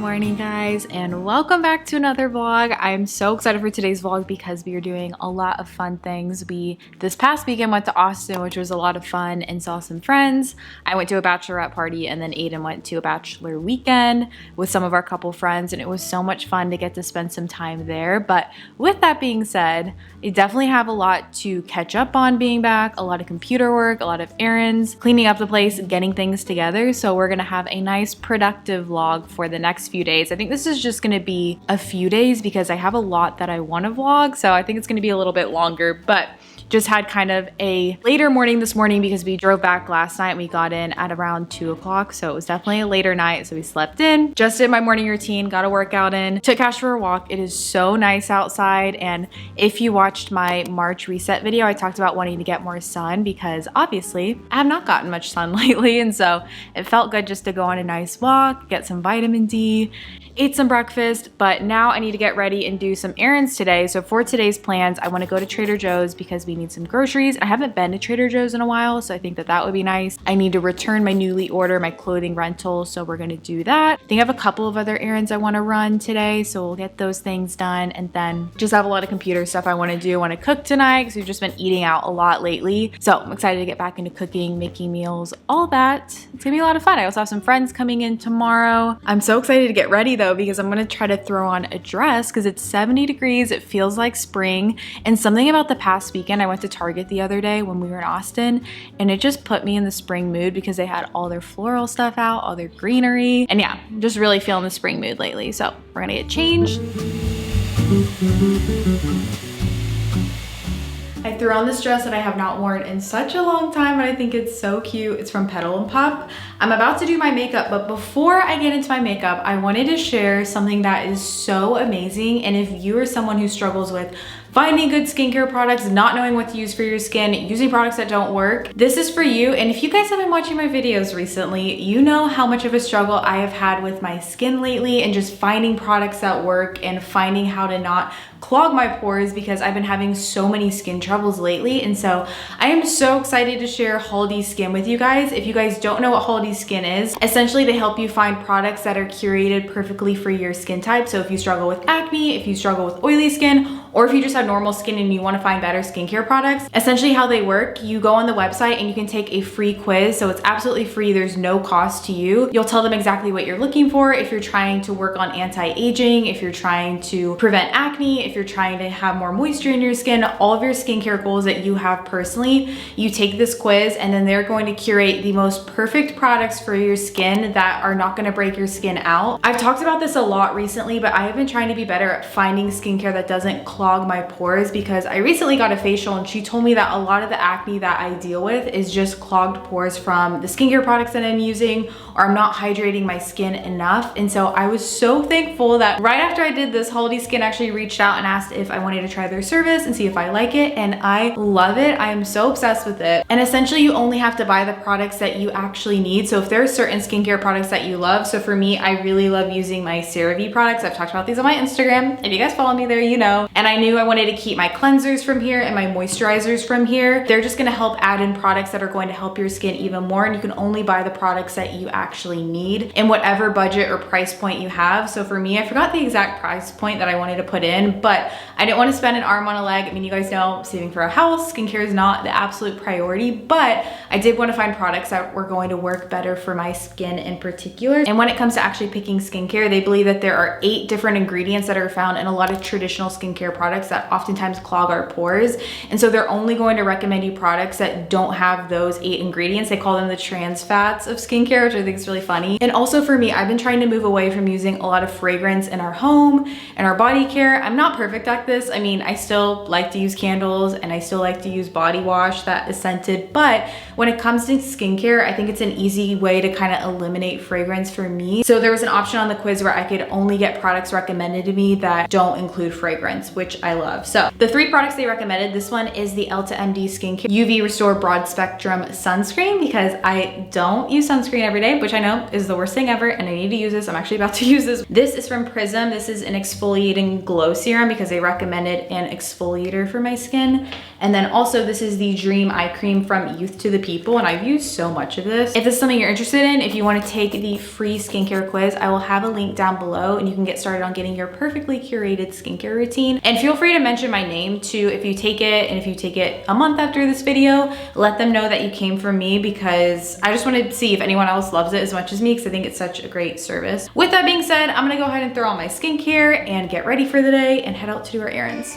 morning guys, and welcome back to another vlog. I'm so excited for today's vlog because we are doing a lot of fun things. We this past weekend went to Austin, which was a lot of fun, and saw some friends. I went to a bachelorette party, and then Aiden went to a bachelor weekend with some of our couple friends, and it was so much fun to get to spend some time there. But with that being said, I definitely have a lot to catch up on being back, a lot of computer work, a lot of errands, cleaning up the place, getting things together. So we're gonna have a nice productive vlog for the next few days. I think this is just gonna be a few days because I have a lot that I want to vlog, so I think it's gonna be a little bit longer, but just had kind of a later morning this morning because we drove back last night. We got in at around 2 o'clock, so it was definitely a later night. So we slept in, just did my morning routine, got a workout in, took Cash for a walk. It is so nice outside, and if you watched my March reset video, I talked about wanting to get more sun because obviously I have not gotten much sun lately, and so it felt good just to go on a nice walk, get some vitamin D, ate some breakfast. But now I need to get ready and do some errands today. So for today's plans, I want to go to Trader Joe's because we need some groceries. I haven't been to Trader Joe's in a while, so I think that that would be nice. I need to return my newly ordered my clothing rental, so we're gonna do that. I think I have a couple of other errands I want to run today, so we'll get those things done, and then just have a lot of computer stuff I want to do. I want to cook tonight because we've just been eating out a lot lately, so I'm excited to get back into cooking, making meals, all that. It's gonna be a lot of fun. I also have some friends coming in tomorrow. I'm so excited to get ready though because I'm gonna try to throw on a dress because it's 70 degrees. It feels like spring, and something about the past weekend, I went to Target the other day when we were in Austin, and it just put me in the spring mood because they had all their floral stuff out, all their greenery, and yeah, just really feeling the spring mood lately. So we're gonna get changed. I threw on this dress that I have not worn in such a long time, but I think it's so cute. It's from Petal and Pup. I'm about to do my makeup, but before I get into my makeup, I wanted to share something that is so amazing. And if you are someone who struggles with finding good skincare products, not knowing what to use for your skin, using products that don't work, this is for you. And if you guys have been watching my videos recently, you know how much of a struggle I have had with my skin lately and just finding products that work and finding how to not clog my pores because I've been having so many skin troubles lately. And so I am so excited to share Holiday Skin with you guys. If you guys don't know what Holiday Skin is, essentially they help you find products that are curated perfectly for your skin type. So if you struggle with acne, if you struggle with oily skin, or if you just have normal skin and you want to find better skincare products, essentially how they work, you go on the website and you can take a free quiz. So it's absolutely free. There's no cost to you. You'll tell them exactly what you're looking for. If you're trying to work on anti-aging, if you're trying to prevent acne, if you're trying to have more moisture in your skin, all of your skincare goals that you have personally, you take this quiz and then they're going to curate the most perfect products for your skin that are not going to break your skin out. I've talked about this a lot recently, but I have been trying to be better at finding skincare that doesn't clog my pores because I recently got a facial and she told me that a lot of the acne that I deal with is just clogged pores from the skincare products that I'm using, or I'm not hydrating my skin enough. And so I was so thankful that right after I did this, Holiday Skin actually reached out and asked if I wanted to try their service and see if I like it, and I love it. I am so obsessed with it. And essentially you only have to buy the products that you actually need. So if there are certain skincare products that you love, so for me, I really love using my CeraVe products. I've talked about these on my Instagram. If you guys follow me there, you know. And I knew I wanted to keep my cleansers from here and my moisturizers from here. They're just gonna help add in products that are going to help your skin even more, and you can only buy the products that you actually need in whatever budget or price point you have. So for me, I forgot the exact price point that I wanted to put in, but I didn't want to spend an arm on a leg. I mean, you guys know saving for a house, skincare is not the absolute priority, but I did want to find products that were going to work better for my skin in particular. And when it comes to actually picking skincare, they believe that there are 8 different ingredients that are found in a lot of traditional skincare products that oftentimes clog our pores. And so they're only going to recommend you products that don't have those 8 ingredients. They call them the trans fats of skincare, which I think is really funny. And also for me, I've been trying to move away from using a lot of fragrance in our home and our body care. I'm not perfect at this. I mean, I still like to use candles and I still like to use body wash that is scented, but when it comes to skincare, I think it's an easy way to kind of eliminate fragrance for me. So there was an option on the quiz where I could only get products recommended to me that don't include fragrance, which which I love. So the 3 products they recommended, this one is the Elta MD Skincare UV Restore Broad Spectrum Sunscreen, because I don't use sunscreen every day, which I know is the worst thing ever, and I need to use this. I'm actually about to use this. This is from Prism. This is an exfoliating glow serum because they recommended an exfoliator for my skin. And then also this is the Dream Eye Cream from Youth to the People, and I've used so much of this. If this is something you're interested in, if you want to take the free skincare quiz, I will have a link down below and you can get started on getting your perfectly curated skincare routine. And feel free to mention my name too if you take it, and if you take it a month after this video, let them know that you came from me, because I just want to see if anyone else loves it as much as me, because I think it's such a great service. With that being said, I'm gonna go ahead and throw on my skincare and get ready for the day and head out to do our errands.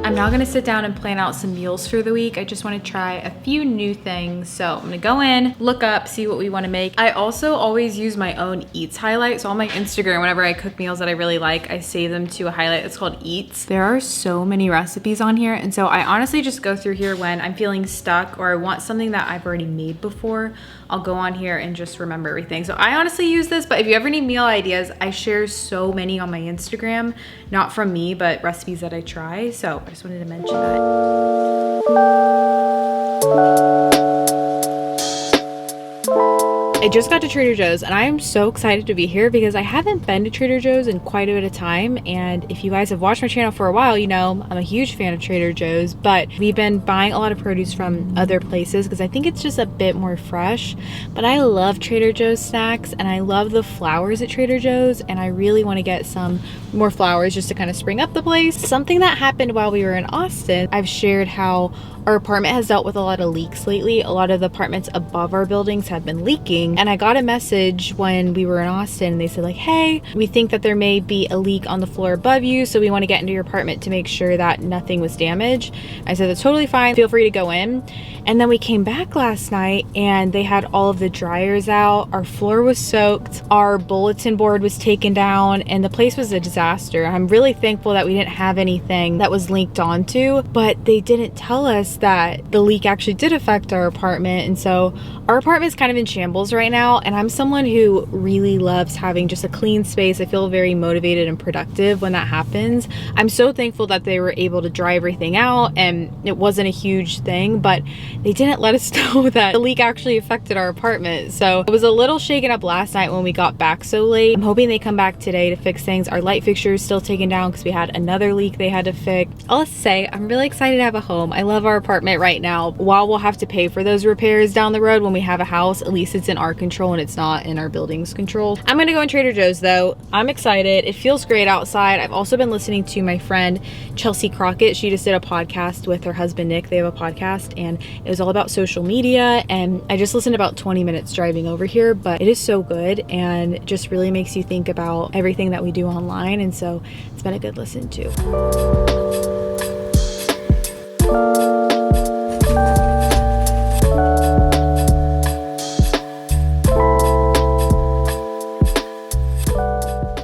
I'm now gonna sit down and plan out some meals for the week. I just wanna try a few new things. So I'm gonna go in, look up, see what we wanna make. I also always use my own Eats highlight. So on my Instagram, whenever I cook meals that I really like, I save them to a highlight that's called Eats. There are so many recipes on here. And so I honestly just go through here when I'm feeling stuck or I want something that I've already made before. I'll go on here and just remember everything. So I honestly use this, but if you ever need meal ideas, I share so many on my Instagram, not from me, but recipes that I try. So I just wanted to mention that. I just got to Trader Joe's and I am so excited to be here because I haven't been to Trader Joe's in quite a bit of time. And if you guys have watched my channel for a while, you know I'm a huge fan of Trader Joe's, but we've been buying a lot of produce from other places because I think it's just a bit more fresh. But I love Trader Joe's snacks and I love the flowers at Trader Joe's, and I really want to get some more flowers just to kind of spring up the place. Something that happened while we were in Austin, I've shared how our apartment has dealt with a lot of leaks lately. A lot of the apartments above our buildings have been leaking. And I got a message when we were in Austin. They said like, hey, we think that there may be a leak on the floor above you, so we want to get into your apartment to make sure that nothing was damaged. I said, that's totally fine. Feel free to go in. And then we came back last night and they had all of the dryers out. Our floor was soaked. Our bulletin board was taken down and the place was a disaster. I'm really thankful that we didn't have anything that was leaked onto, but they didn't tell us that the leak actually did affect our apartment. And so our apartment is kind of in shambles right now. And I'm someone who really loves having just a clean space. I feel very motivated and productive when that happens. I'm so thankful that they were able to dry everything out and it wasn't a huge thing, but they didn't let us know that the leak actually affected our apartment. So it was a little shaken up last night when we got back so late. I'm hoping they come back today to fix things. Our light fixture is still taken down because we had another leak they had to fix. I'll say I'm really excited to have a home. I love our apartment right now. While we'll have to pay for those repairs down the road when we have a house, at least it's in our control and it's not in our building's control. I'm gonna go in Trader Joe's though. I'm excited. It feels great outside. I've also been listening to my friend Chelsea Crockett. She just did a podcast with her husband Nick. They have a podcast and it was all about social media, and I just listened about 20 minutes driving over here, but it is so good and just really makes you think about everything that we do online, and so it's been a good listen too.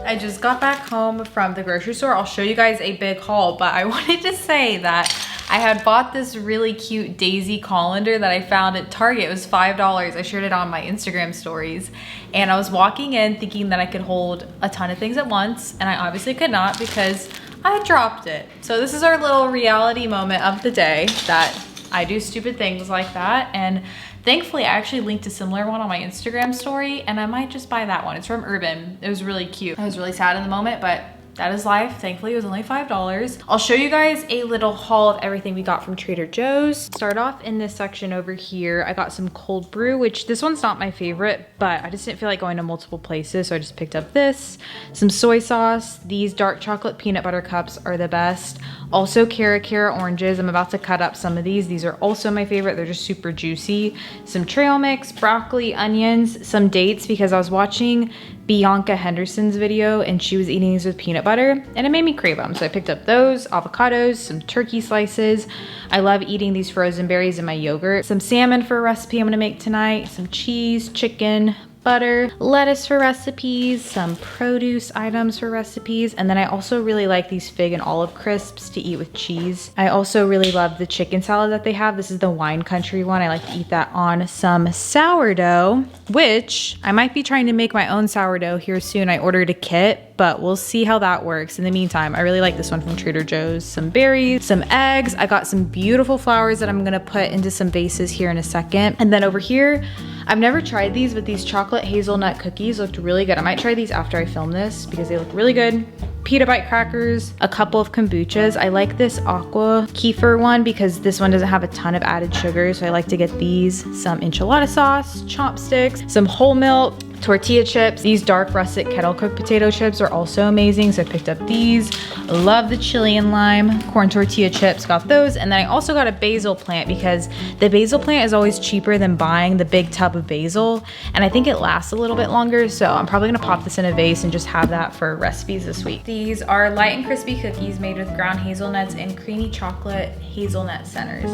I just got back home from the grocery store. I'll show you guys a big haul, but I wanted to say that I had bought this really cute daisy colander that I found at Target. It was $5. I shared it on my Instagram stories. And I was walking in thinking that I could hold a ton of things at once, and I obviously could not because I dropped it. So this is our little reality moment of the day, that I do stupid things like that. And thankfully, I actually linked a similar one on my Instagram story, and I might just buy that one. It's from Urban. It was really cute. I was really sad in the moment, but that is life. Thankfully, it was only $5. I'll show you guys a little haul of everything we got from Trader Joe's. Start off in this section over here. I got some cold brew, which this one's not my favorite, but I just didn't feel like going to multiple places, so I just picked up this. Some soy sauce. These dark chocolate peanut butter cups are the best. Also Cara oranges. I'm about to cut up some of these. These are also my favorite. They're just super juicy. Some trail mix, broccoli, onions, some dates because I was watching Bianca Henderson's video and she was eating these with peanut butter and it made me crave them. So I picked up those, avocados, some turkey slices. I love eating these frozen berries in my yogurt. Some salmon for a recipe I'm gonna make tonight. Some cheese, chicken, butter, lettuce for recipes, some produce items for recipes, and then I also really like these fig and olive crisps to eat with cheese. I also really love the chicken salad that they have. This is the wine country one. I like to eat that on some sourdough, which I might be trying to make my own sourdough here soon. I ordered a kit, but we'll see how that works. In the meantime, I really like this one from Trader Joe's. Some berries, some eggs. I got some beautiful flowers that I'm gonna put into some vases here in a second. And then over here, I've never tried these, but these chocolate hazelnut cookies looked really good. I might try these after I film this because they look really good. Pita bite crackers, a couple of kombuchas. I like this aqua kefir one because this one doesn't have a ton of added sugar, so I like to get these. Some enchilada sauce, chopsticks, some whole milk, tortilla chips. These dark russet kettle cooked potato chips are also amazing, so I picked up these. Love the chili and lime corn tortilla chips, got those. And then I also got a basil plant because the basil plant is always cheaper than buying the big tub of basil, and I think it lasts a little bit longer, so I'm probably gonna pop this in a vase and just have that for recipes this week. These are light and crispy cookies made with ground hazelnuts and creamy chocolate hazelnut centers.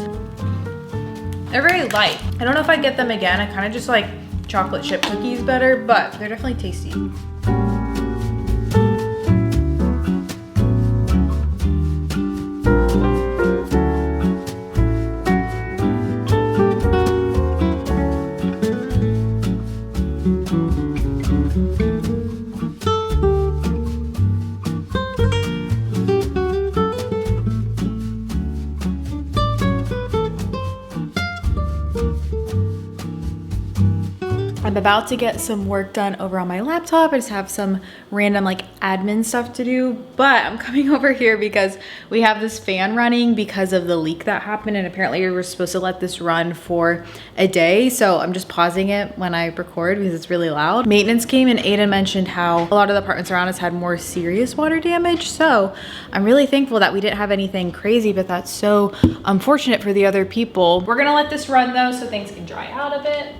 They're very light. I don't know if I'd get them again. I kind of just like chocolate chip cookies better, but they're definitely tasty. I'm about to get some work done over on my laptop. I just have some random like admin stuff to do, but I'm coming over here because we have this fan running because of the leak that happened, and apparently we were supposed to let this run for a day, so I'm just pausing it when I record because it's really loud. Maintenance came and Aiden mentioned how a lot of the apartments around us had more serious water damage, so I'm really thankful that we didn't have anything crazy, but that's so unfortunate for the other people. We're gonna let this run though so things can dry out a bit.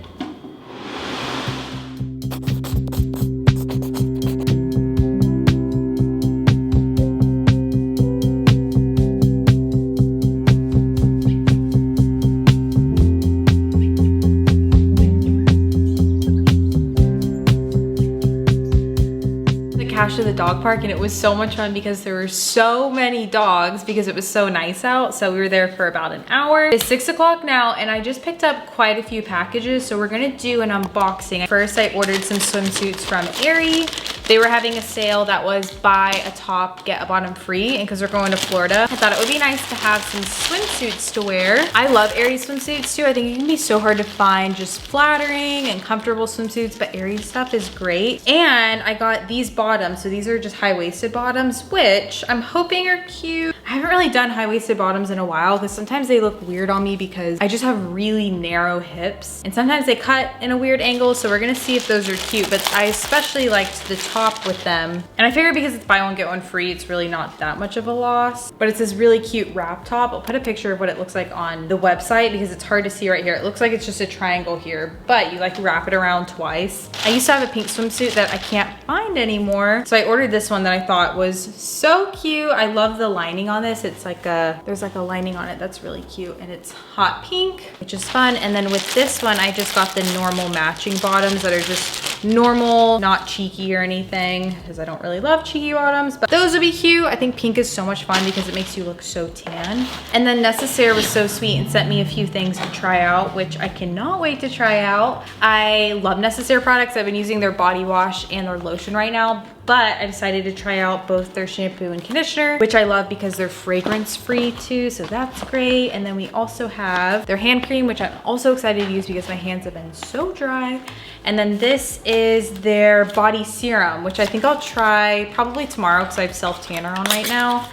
To the dog park, and it was so much fun because there were so many dogs because it was so nice out. So we were there for about an hour. It's 6 o'clock now, and I just picked up quite a few packages, so we're gonna do an unboxing. First, I ordered some swimsuits from Aerie. They were having a sale that was buy a top, get a bottom free, and because we're going to Florida, I thought it would be nice to have some swimsuits to wear. I love Aerie swimsuits too. I think it can be so hard to find just flattering and comfortable swimsuits, but Aerie stuff is great. And I got these bottoms. So these are just high-waisted bottoms, which I'm hoping are cute. I haven't really done high-waisted bottoms in a while because sometimes they look weird on me because I just have really narrow hips, and sometimes they cut in a weird angle, so we're gonna see if those are cute. But I especially liked the top with them, and I figured because it's buy one get one free, it's really not that much of a loss. But it's this really cute wrap top. I'll put a picture of what it looks like on the website because it's hard to see right here. It looks like it's just a triangle here, but you like wrap it around twice. I used to have a pink swimsuit that I can't find anymore, so I ordered this one that I thought was so cute. I love the lining on this. It's like there's like a lining on it that's really cute, and it's hot pink, which is fun. And then with this one, I just got the normal matching bottoms that are just normal, not cheeky or anything, because I don't really love cheeky bottoms, but those would be cute. I think pink is so much fun because it makes you look so tan. And then Necessaire was so sweet and sent me a few things to try out, which I cannot wait to try out. I love Necessaire products. I've been using their body wash and their lotion right now, but I decided to try out both their shampoo and conditioner, which I love because they're fragrance free too, so that's great. And then we also have their hand cream, which I'm also excited to use because my hands have been so dry. And then this is their body serum, which I think I'll try probably tomorrow because I have self tanner on right now.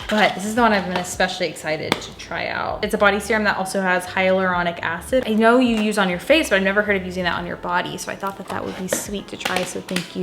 But this is the one I've been especially excited to try out. It's a body serum that also has hyaluronic acid. I know you use on your face, but I've never heard of using that on your body. So I thought that that would be sweet to try. So thank you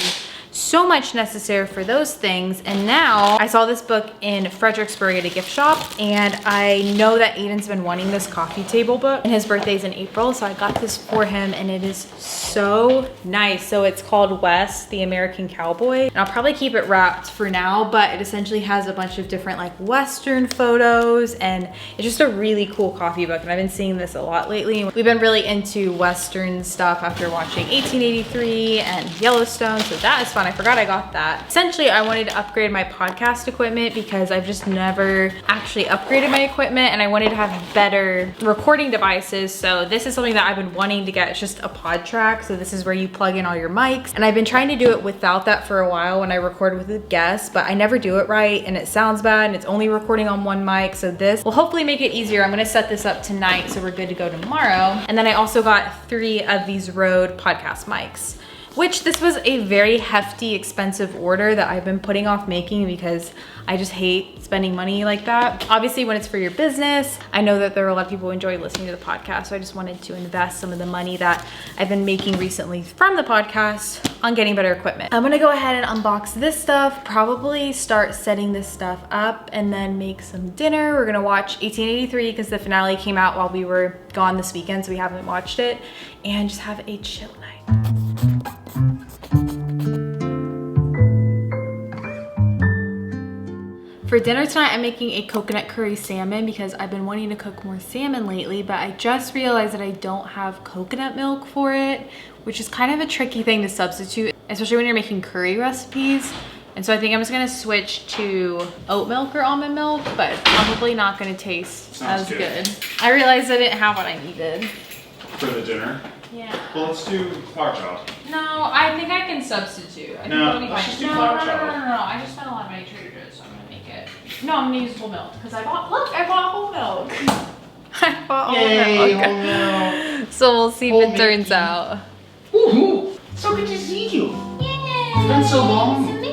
so much Necessaire for those things. And now I saw this book in Fredericksburg at a gift shop, and I know that Aiden's been wanting this coffee table book, and his birthday's in April, so I got this for him, and it is so nice. So it's called Wes, the American Cowboy, and I'll probably keep it wrapped for now, but it essentially has a bunch of different like Western photos, and it's just a really cool coffee book, and I've been seeing this a lot lately. We've been really into Western stuff after watching 1883 and Yellowstone, so that is fun. I forgot I got that. Essentially, I wanted to upgrade my podcast equipment because I've just never actually upgraded my equipment, and I wanted to have better recording devices. So this is something that I've been wanting to get. It's just a pod track. So this is where you plug in all your mics, and I've been trying to do it without that for a while when I record with a guest, but I never do it right, and it sounds bad, and it's only recording on one mic. So this will hopefully make it easier. I'm gonna set this up tonight so we're good to go tomorrow. And then I also got 3 of these Rode podcast mics, which this was a very hefty, expensive order that I've been putting off making because I just hate spending money like that. Obviously, when it's for your business, I know that there are a lot of people who enjoy listening to the podcast, so I just wanted to invest some of the money that I've been making recently from the podcast on getting better equipment. I'm gonna go ahead and unbox this stuff, probably start setting this stuff up, and then make some dinner. We're gonna watch 1883 because the finale came out while we were gone this weekend, so we haven't watched it, and just have a chill night. For dinner tonight, I'm making a coconut curry salmon because I've been wanting to cook more salmon lately, but I just realized that I don't have coconut milk for it, which is kind of a tricky thing to substitute, especially when you're making curry recipes. And so I think I'm just gonna switch to oat milk or almond milk, but it's probably not gonna taste as good. I realized I didn't have what I needed. For the dinner? Yeah. Well, let's do flour chop. No, I think I can substitute. I No, think let's just do no, flour no, chop. no. I just spent a lot of money at Trader Joe's, so I'm gonna make it. No, I'm gonna use whole milk because I bought whole milk. I bought Yay, whole milk. whole milk. So we'll see if it turns out. Woohoo! So good to see you. Yay! It's been so long. It's Mickey.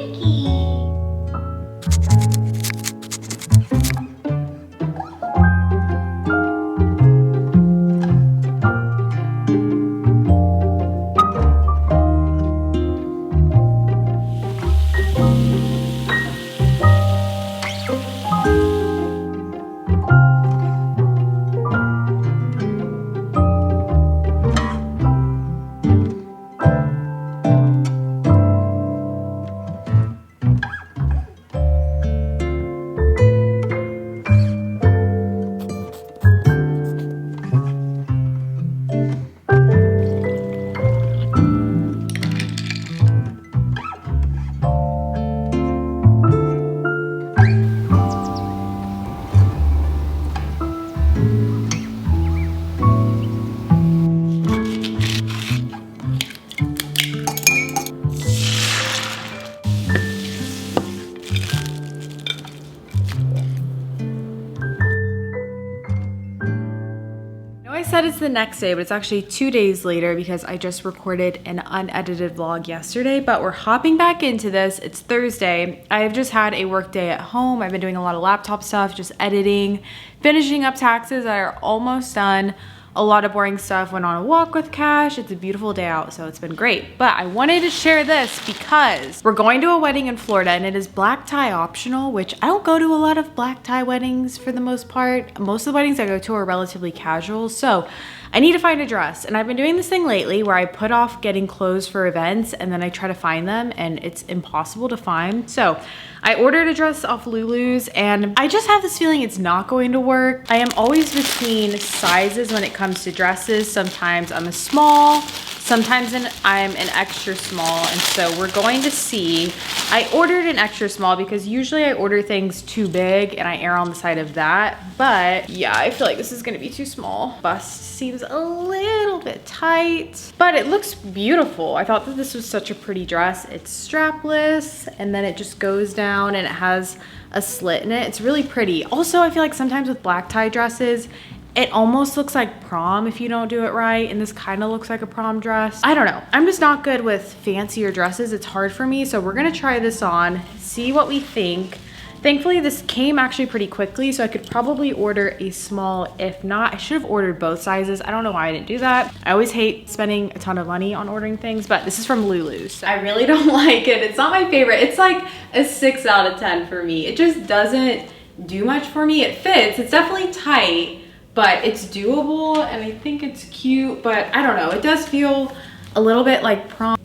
Said it's the next day, but it's actually 2 days later because I just recorded an unedited vlog yesterday, but we're hopping back into this. It's Thursday. I've just had a work day at home. I've been doing a lot of laptop stuff, just editing, finishing up taxes that are almost done. A lot of boring stuff. Went on a walk with Cash. It's a beautiful day out, so it's been great. But I wanted to share this because we're going to a wedding in Florida and it is black tie optional, which I don't go to a lot of black tie weddings for the most part. Most of the weddings I go to are relatively casual, so I need to find a dress. And I've been doing this thing lately where I put off getting clothes for events and then I try to find them and it's impossible to find. So I ordered a dress off Lulu's and I just have this feeling it's not going to work. I am always between sizes when it comes to dresses. Sometimes I'm a small, sometimes I'm an extra small, and so we're going to see. I ordered an extra small because usually I order things too big and I err on the side of that, but yeah, I feel like this is gonna be too small. Bust seems a little bit tight, but it looks beautiful. I thought that this was such a pretty dress. It's strapless and then it just goes down and it has a slit in it. It's really pretty. Also, I feel like sometimes with black tie dresses, it almost looks like prom if you don't do it right, and this kind of looks like a prom dress. I don't know. I'm just not good with fancier dresses. It's hard for me, so we're gonna try this on, see what we think. Thankfully, this came actually pretty quickly, so I could probably order a small. If not, I should have ordered both sizes. I don't know why I didn't do that. I always hate spending a ton of money on ordering things, but this is from Lulu's. I really don't like it. It's not my favorite. It's like a 6 out of 10 for me. It just doesn't do much for me. It fits. It's definitely tight, but it's doable and I think it's cute, but I don't know. It does feel a little bit like prom.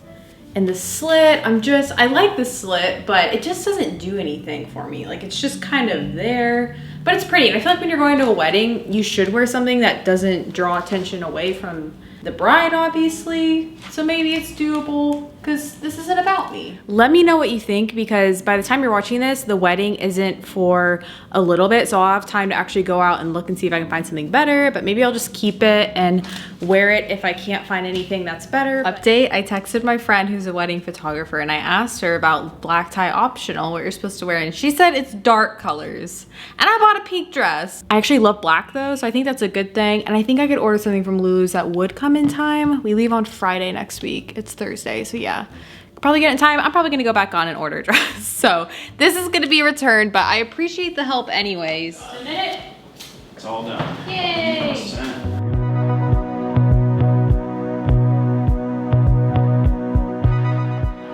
And the slit, I like the slit, but it just doesn't do anything for me. Like, it's just kind of there, but it's pretty. And I feel like when you're going to a wedding, you should wear something that doesn't draw attention away from the bride, obviously. So maybe it's doable, because this isn't about me. Let me know what you think, because by the time you're watching this, the wedding isn't for a little bit, so I'll have time to actually go out and look and see if I can find something better, but maybe I'll just keep it and wear it if I can't find anything that's better. Update, I texted my friend who's a wedding photographer, and I asked her about black tie optional, what you're supposed to wear, and she said it's dark colors. And I bought a pink dress. I actually love black though, so I think that's a good thing, and I think I could order something from Lulu's that would come in time. We leave on Friday next week. It's Thursday, so yeah. Probably get it in time. I'm probably gonna go back on and order a dress. So this is gonna be returned, but I appreciate the help anyways. Submit it. It's all done. Yay! 100%.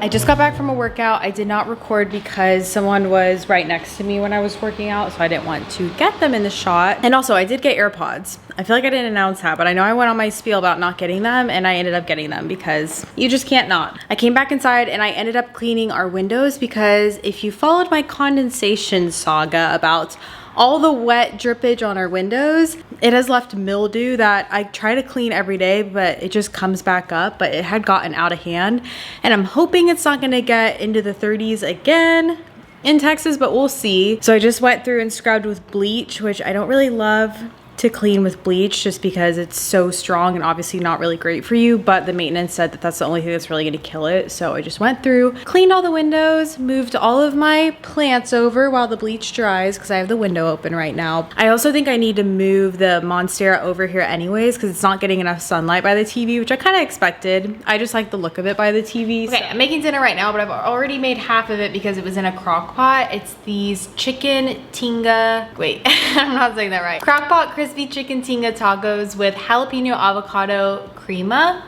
I just got back from a workout. I did not record because someone was right next to me when I was working out, so I didn't want to get them in the shot. And also, I did get AirPods. I feel like I didn't announce that, but I know I went on my spiel about not getting them, and I ended up getting them because you just can't not. I came back inside and I ended up cleaning our windows, because if you followed my condensation saga about all the wet drippage on our windows, it has left mildew that I try to clean every day, but it just comes back up. But it had gotten out of hand, and I'm hoping it's not gonna get into the 30s again in Texas, but we'll see. So I just went through and scrubbed with bleach, which I don't really love to clean with bleach just because it's so strong and obviously not really great for you, but the maintenance said that that's the only thing that's really gonna kill it. So I just went through, cleaned all the windows, moved all of my plants over while the bleach dries, because I have the window open right now. I also think I need to move the Monstera over here anyways, because it's not getting enough sunlight by the TV, which I kind of expected. I just like the look of it by the TV. Okay, I'm making dinner right now, but I've already made half of it because it was in a crock pot. It's these chicken Tinga, wait, I'm not saying that right. Crock pot crispy chicken Tinga tacos with jalapeno avocado crema,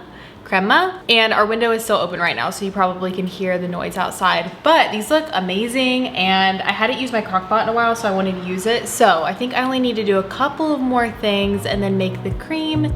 and our window is still open right now, so you probably can hear the noise outside, but these look amazing, and I hadn't used my crock pot in a while, so I wanted to use it. So I think I only need to do a couple of more things and then make the cream.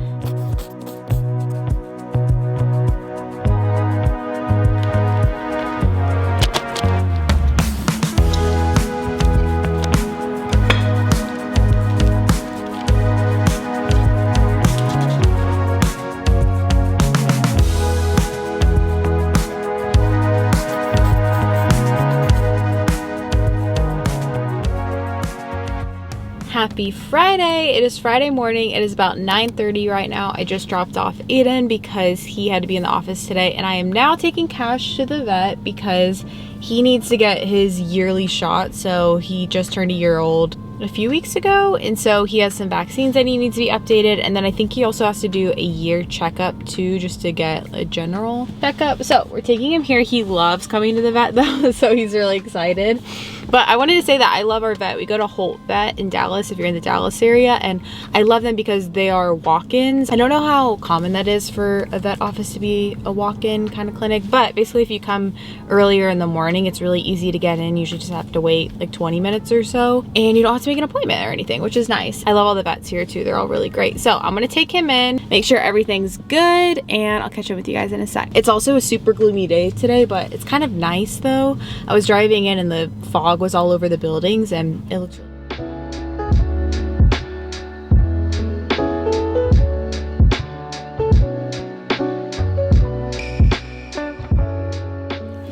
Happy Friday. It is Friday morning. It is about 9:30 right now. I just dropped off Aiden because he had to be in the office today, and I am now taking Cash to the vet because he needs to get his yearly shot. So he just turned a year old a few weeks ago, and so he has some vaccines that he needs to be updated, and then I think he also has to do a year checkup too, just to get a general checkup. So we're taking him here. He loves coming to the vet though, so he's really excited. But I wanted to say that I love our vet. We go to Holt Vet in Dallas if you're in the Dallas area, and I love them because they are walk-ins. I don't know how common that is for a vet office to be a walk-in kind of clinic, but basically if you come earlier in the morning, it's really easy to get in. You usually just have to wait like 20 minutes or so, and you don't have to make an appointment or anything, which is nice. I love all the vets here too. They're all really great. So I'm gonna take him in, make sure everything's good, and I'll catch up with you guys in a sec. It's also a super gloomy day today, but it's kind of nice though. I was driving in and the fog was all over the buildings, and it looks really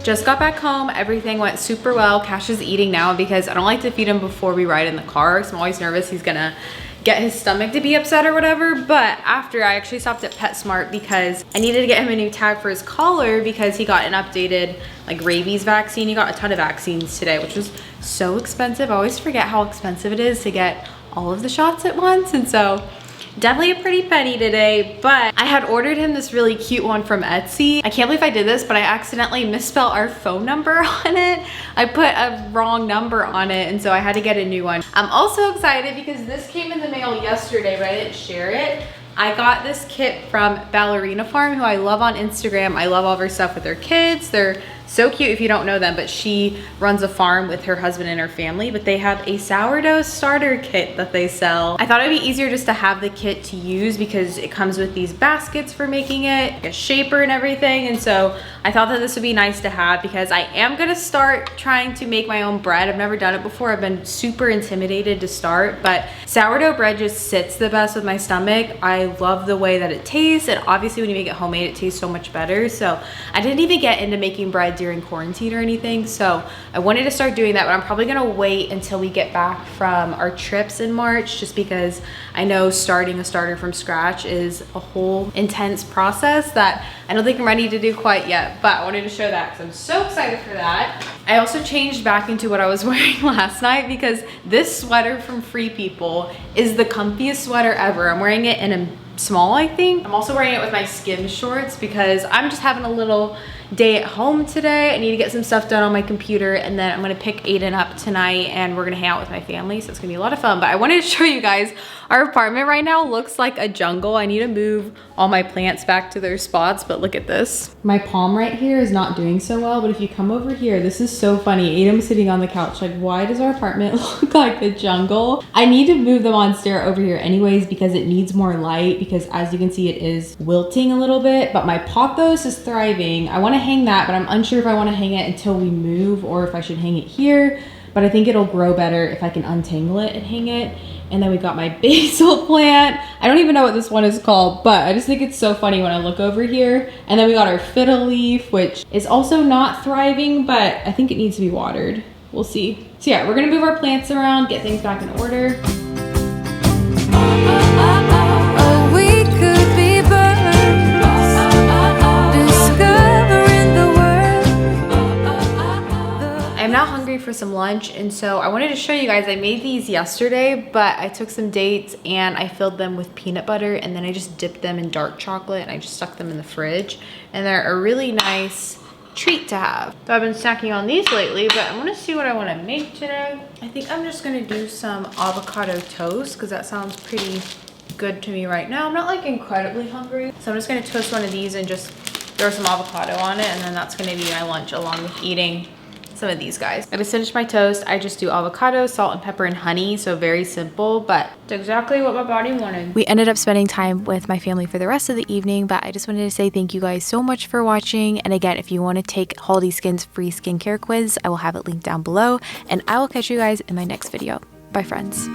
just got back home. Everything went super well. Cash is eating now because I don't like to feed him before we ride in the car, so I'm always nervous he's gonna get his stomach to be upset or whatever. But after, I actually stopped at PetSmart because I needed to get him a new tag for his collar because he got an updated like rabies vaccine. He got a ton of vaccines today, which was so expensive. I always forget how expensive it is to get all of the shots at once, and so definitely a pretty penny today. But I had ordered him this really cute one from Etsy. I can't believe I did this, but I accidentally misspelled our phone number on it. I put a wrong number on it, and so I had to get a new one. I'm also excited because this came in the mail yesterday, but I didn't share it. I got this kit from Ballerina Farm, who I love on Instagram. I love all of her stuff with their kids, their So cute if you don't know them, but she runs a farm with her husband and her family, but they have a sourdough starter kit that they sell. I thought it'd be easier just to have the kit to use because it comes with these baskets for making it, a shaper and everything. And so I thought that this would be nice to have because I am gonna start trying to make my own bread. I've never done it before. I've been super intimidated to start, but sourdough bread just sits the best with my stomach. I love the way that it tastes, and obviously when you make it homemade, it tastes so much better. So I didn't even get into making bread during quarantine or anything, so I wanted to start doing that, but I'm probably gonna wait until we get back from our trips in March, just because I know starting a starter from scratch is a whole intense process that I don't think I'm ready to do quite yet, but I wanted to show that because I'm so excited for that. I also changed back into what I was wearing last night because this sweater from Free People is the comfiest sweater ever. I'm wearing it in a small, I think. I'm also wearing it with my skim shorts because I'm just having a little day at home today. I need to get some stuff done on my computer, and then I'm gonna pick Aiden up tonight and we're gonna hang out with my family, so it's gonna be a lot of fun. But I wanted to show you guys, our apartment right now looks like a jungle. I need to move all my plants back to their spots, but look at this. My palm right here is not doing so well, but if you come over here, this is so funny. Adam's sitting on the couch like, why does our apartment look like a jungle? I need to move the monstera over here anyways because it needs more light, because as you can see, it is wilting a little bit, but my pothos is thriving. I want to hang that, but I'm unsure if I want to hang it until we move or if I should hang it here, but I think it'll grow better if I can untangle it and hang it. And then we got my basil plant. I don't even know what this one is called, but I just think it's so funny when I look over here. And then we got our fiddle leaf, which is also not thriving, but I think it needs to be watered. We'll see. So yeah, we're gonna move our plants around, get things back in order. We could be birds, discovering the world. I'm now hungry for some lunch, and so I wanted to show you guys. I made these yesterday, but I took some dates and I filled them with peanut butter, and then I just dipped them in dark chocolate and I just stuck them in the fridge, and they're a really nice treat to have. So I've been snacking on these lately, but I want to see what I want to make today. I think I'm just going to do some avocado toast because that sounds pretty good to me right now. I'm not like incredibly hungry, so I'm just going to toast one of these and just throw some avocado on it, and then that's going to be my lunch along with eating some of these guys. I just finished my toast. I just do avocado, salt and pepper, and honey, so very simple, but it's exactly what my body wanted. We ended up spending time with my family for the rest of the evening, but I just wanted to say thank you guys so much for watching. And again, if you want to take Holiday Skin's free skincare quiz, I will have it linked down below, and I will catch you guys in my next video. Bye, friends.